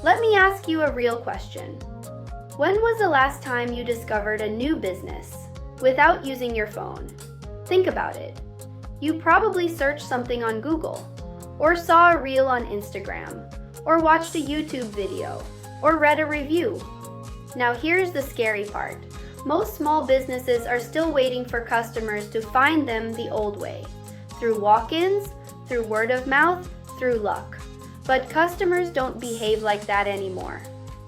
Let me ask you a real question. When was the last time you discovered a new business without using your phone? Think about it. You probably searched something on Google, or saw a reel on Instagram, or watched a YouTube video, or read a review. Now here's the scary part. Most small businesses are still waiting for customers to find them the old way, through walk-ins, through word of mouth, through luck. But customers don't behave like that anymore.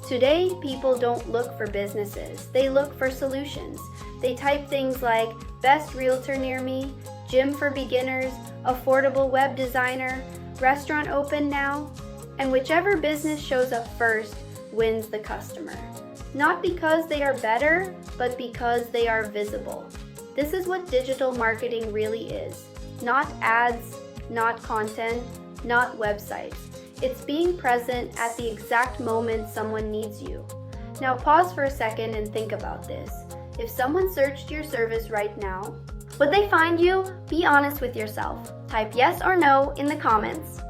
Today, people don't look for businesses, they look for solutions. They type things like best realtor near me, gym for beginners, affordable web designer, restaurant open now, and whichever business shows up first wins the customer. Not because they are better, but because they are visible. This is what digital marketing really is. Not ads, not content, not websites. It's being present at the exact moment someone needs you. Now pause for a second and think about this. If someone searched your service right now, would they find you? Be honest with yourself. Type yes or no in the comments.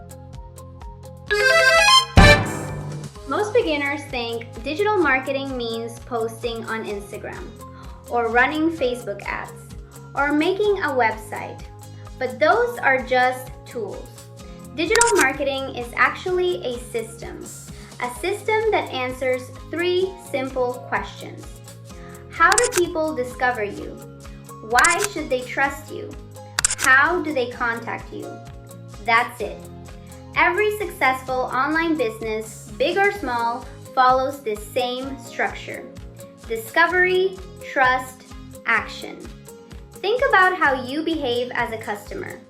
Most beginners think digital marketing means posting on Instagram, or running Facebook ads, or making a website. But those are just tools. Digital marketing is actually a system that answers 3 simple questions. How do people discover you? Why should they trust you? How do they contact you? That's it. Every successful online business, big or small, follows this same structure. Discovery, trust, action. Think about how you behave as a customer.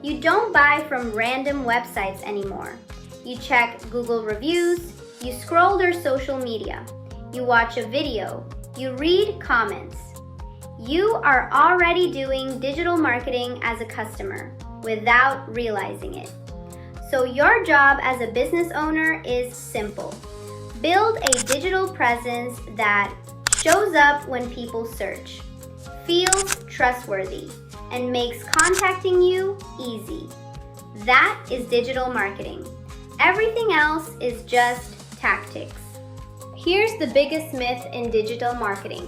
You don't buy from random websites anymore. You check Google reviews, you scroll their social media, you watch a video, you read comments. You are already doing digital marketing as a customer without realizing it. So your job as a business owner is simple. Build a digital presence that shows up when people search, feels trustworthy, and makes contacting you easy. That is digital marketing. Everything else is just tactics. Here's the biggest myth in digital marketing.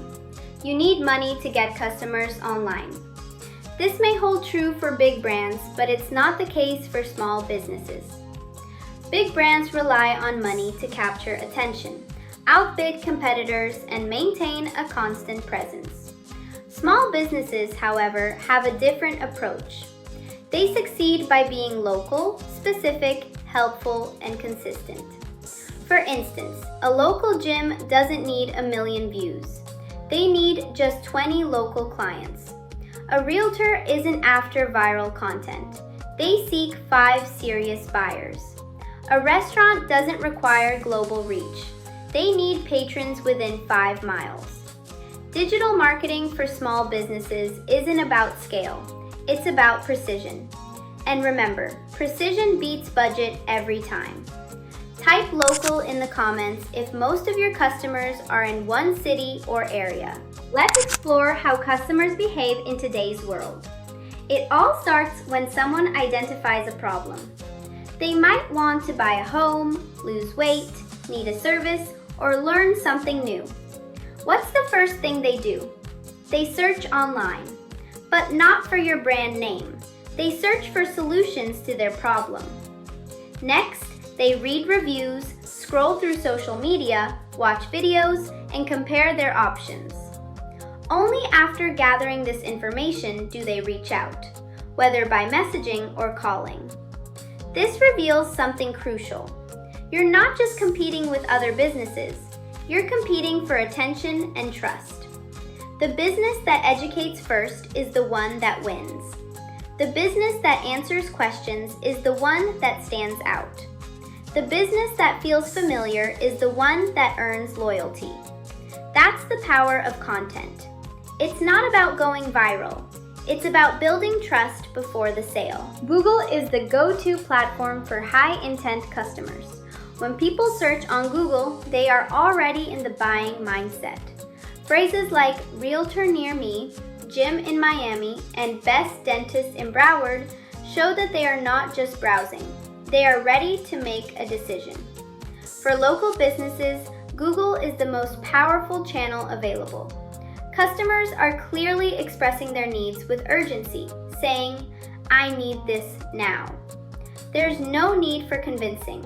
You need money to get customers online. This may hold true for big brands, but it's not the case for small businesses. Big brands rely on money to capture attention, outbid competitors, and maintain a constant presence. Small businesses, however, have a different approach. They succeed by being local, specific, helpful, and consistent. For instance, a local gym doesn't need 1 million views. They need just 20 local clients. A realtor isn't after viral content. They seek 5 serious buyers. A restaurant doesn't require global reach. They need patrons within 5 miles. Digital marketing for small businesses isn't about scale. It's about precision. And remember, precision beats budget every time. Type local in the comments if most of your customers are in one city or area. Let's explore how customers behave in today's world. It all starts when someone identifies a problem. They might want to buy a home, lose weight, need a service, or learn something new. What's the first thing they do? They search online, but not for your brand name. They search for solutions to their problem. Next, they read reviews, scroll through social media, watch videos, and compare their options. Only after gathering this information do they reach out, whether by messaging or calling. This reveals something crucial. You're not just competing with other businesses, you're competing for attention and trust. The business that educates first is the one that wins. The business that answers questions is the one that stands out. The business that feels familiar is the one that earns loyalty. That's the power of content. It's not about going viral. It's about building trust before the sale. Google is the go-to platform for high-intent customers. When people search on Google, they are already in the buying mindset. Phrases like realtor near me, gym in Miami, and best dentist in Broward show that they are not just browsing. They are ready to make a decision. For local businesses, Google is the most powerful channel available. Customers are clearly expressing their needs with urgency, saying, "I need this now." There's no need for convincing.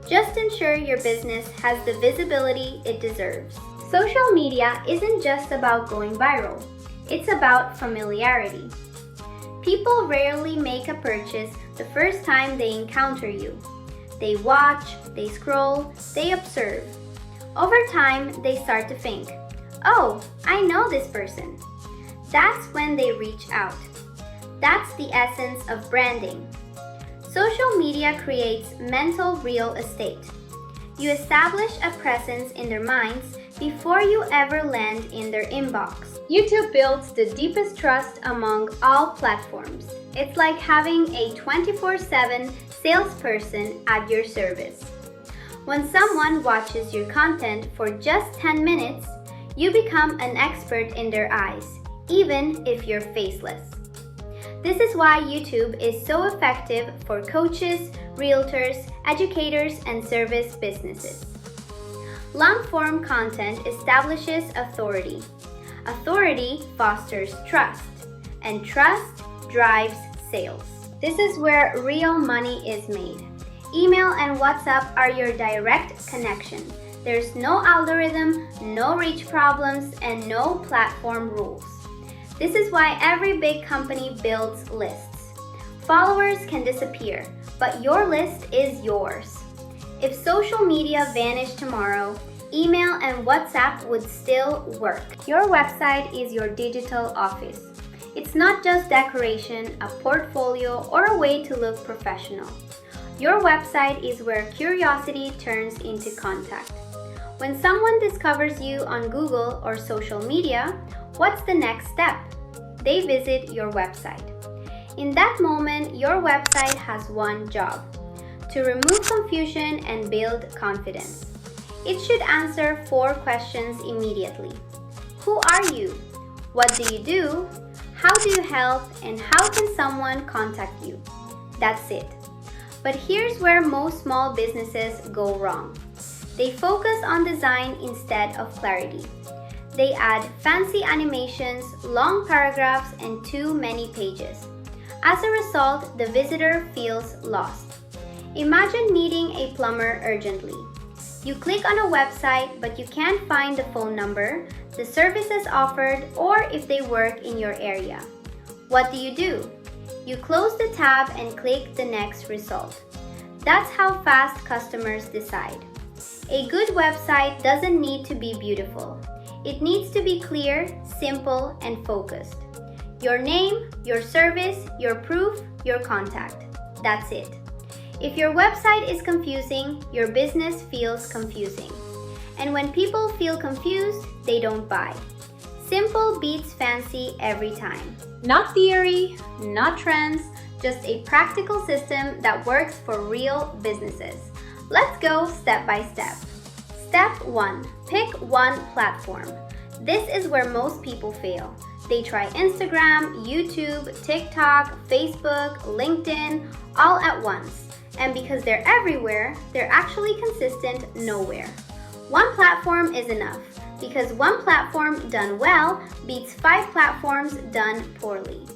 Just ensure your business has the visibility it deserves. Social media isn't just about going viral. It's about familiarity. People rarely make a purchase the first time they encounter you. They watch, they scroll, they observe. Over time, they start to think, "Oh, I know this person." That's when they reach out. That's the essence of branding. Social media creates mental real estate. You establish a presence in their minds before you ever land in their inbox. YouTube builds the deepest trust among all platforms. It's like having a 24/7 salesperson at your service. When someone watches your content for just 10 minutes, you become an expert in their eyes, even if you're faceless. This is why YouTube is so effective for coaches, realtors, educators, and service businesses. Long-form content establishes authority. Authority fosters trust, and trust drives sales. This is where real money is made. Email and WhatsApp are your direct connection. There's no algorithm, no reach problems, and no platform rules. This is why every big company builds lists. Followers can disappear, but your list is yours. If social media vanished tomorrow, email and WhatsApp would still work. Your website is your digital office. It's not just decoration, a portfolio, or a way to look professional. Your website is where curiosity turns into contact. When someone discovers you on Google or social media, what's the next step? They visit your website. In that moment, your website has one job: to remove confusion and build confidence. It should answer 4 questions immediately. Who are you? What do you do? How do you help? And how can someone contact you? That's it. But here's where most small businesses go wrong. They focus on design instead of clarity. They add fancy animations, long paragraphs, and too many pages. As a result, the visitor feels lost. Imagine needing a plumber urgently. You click on a website, but you can't find the phone number, the services offered, or if they work in your area. What do? You close the tab and click the next result. That's how fast customers decide. A good website doesn't need to be beautiful. It needs to be clear, simple, and focused. Your name, your service, your proof, your contact. That's it. If your website is confusing, your business feels confusing. And when people feel confused, they don't buy. Simple beats fancy every time. Not theory, not trends, just a practical system that works for real businesses. Let's go step by step. Step 1. Pick one platform. This is where most people fail. They try Instagram, YouTube, TikTok, Facebook, LinkedIn, all at once. And because they're everywhere, they're actually consistent nowhere. One platform is enough, because one platform done well beats 5 platforms done poorly.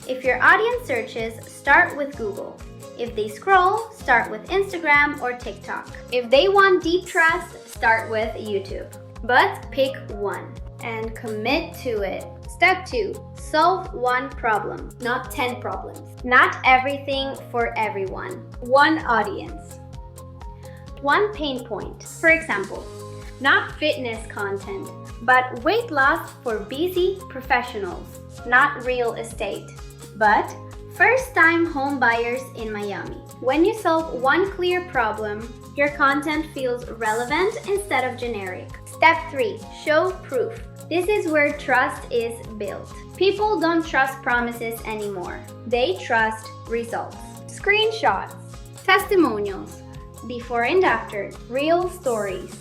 If your audience searches, start with Google. If they scroll, start with Instagram or TikTok. If they want deep trust, start with YouTube. But pick one and commit to it. Step 2. Solve one problem, not 10 problems. Not everything for everyone. One audience. One pain point. For example, not fitness content, but weight loss for busy professionals. Not real estate, but first-time home buyers in Miami. When you solve one clear problem, your content feels relevant instead of generic. Step 3. Show proof. This is where trust is built. People don't trust promises anymore. They trust results. Screenshots, testimonials, before and after, real stories.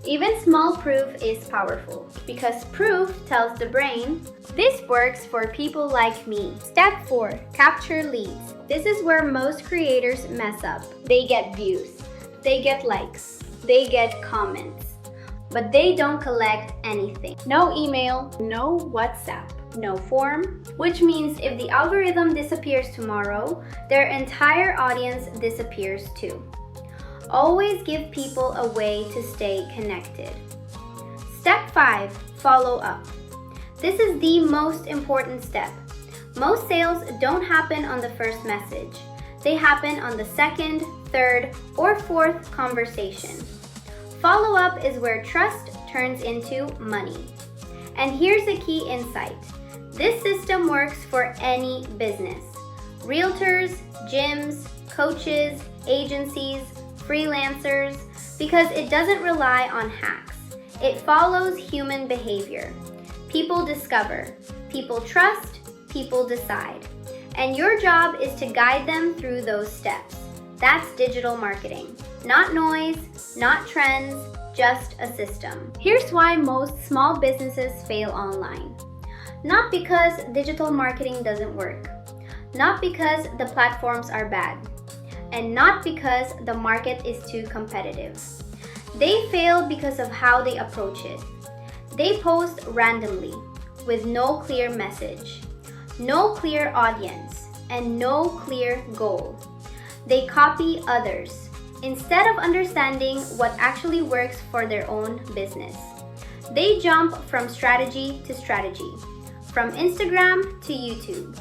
Even small proof is powerful because proof tells the brain, this works for people like me. Step 4. Capture leads. This is where most creators mess up. They get views. They get likes, they get comments, but they don't collect anything. No email, no WhatsApp, no form, which means if the algorithm disappears tomorrow, their entire audience disappears too. Always give people a way to stay connected. Step 5, follow up. This is the most important step. Most sales don't happen on the first message. They happen on the second, third, or fourth conversation. Follow-up is where trust turns into money. And here's a key insight. This system works for any business. Realtors, gyms, coaches, agencies, freelancers, because it doesn't rely on hacks. It follows human behavior. People discover, people trust, people decide. And your job is to guide them through those steps. That's digital marketing. Not noise, not trends, just a system. Here's why most small businesses fail online. Not because digital marketing doesn't work. Not because the platforms are bad. And not because the market is too competitive. They fail because of how they approach it. They post randomly, with no clear message, no clear audience, and no clear goal. They copy others, instead of understanding what actually works for their own business. They jump from strategy to strategy, from Instagram to YouTube,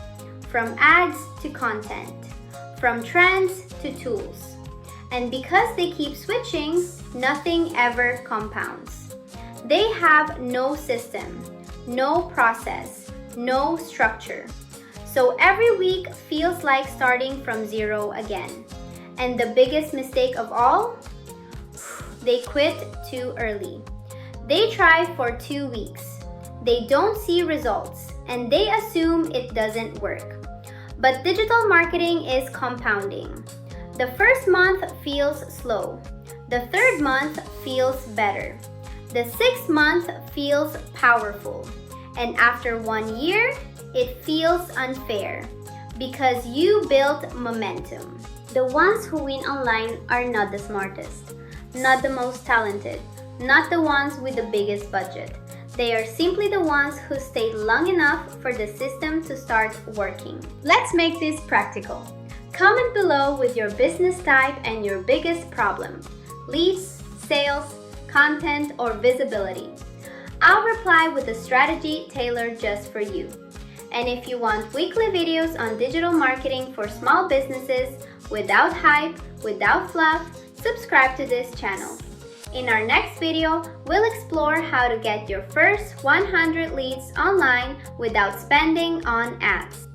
from ads to content, from trends to tools. And because they keep switching, nothing ever compounds. They have no system, no process, no structure. So every week feels like starting from zero again. And the biggest mistake of all? They quit too early. They try for 2 weeks. They don't see results, and they assume it doesn't work. But digital marketing is compounding. The first month feels slow. The third month feels better. The sixth month feels powerful. And after 1 year, it feels unfair because you built momentum. The ones who win online are not the smartest, not the most talented, not the ones with the biggest budget. They are simply the ones who stayed long enough for the system to start working. Let's make this practical. Comment below with your business type and your biggest problem: leads, sales, content, or visibility. I'll reply with a strategy tailored just for you. And if you want weekly videos on digital marketing for small businesses without hype, without fluff, subscribe to this channel. In our next video, we'll explore how to get your first 100 leads online without spending on ads.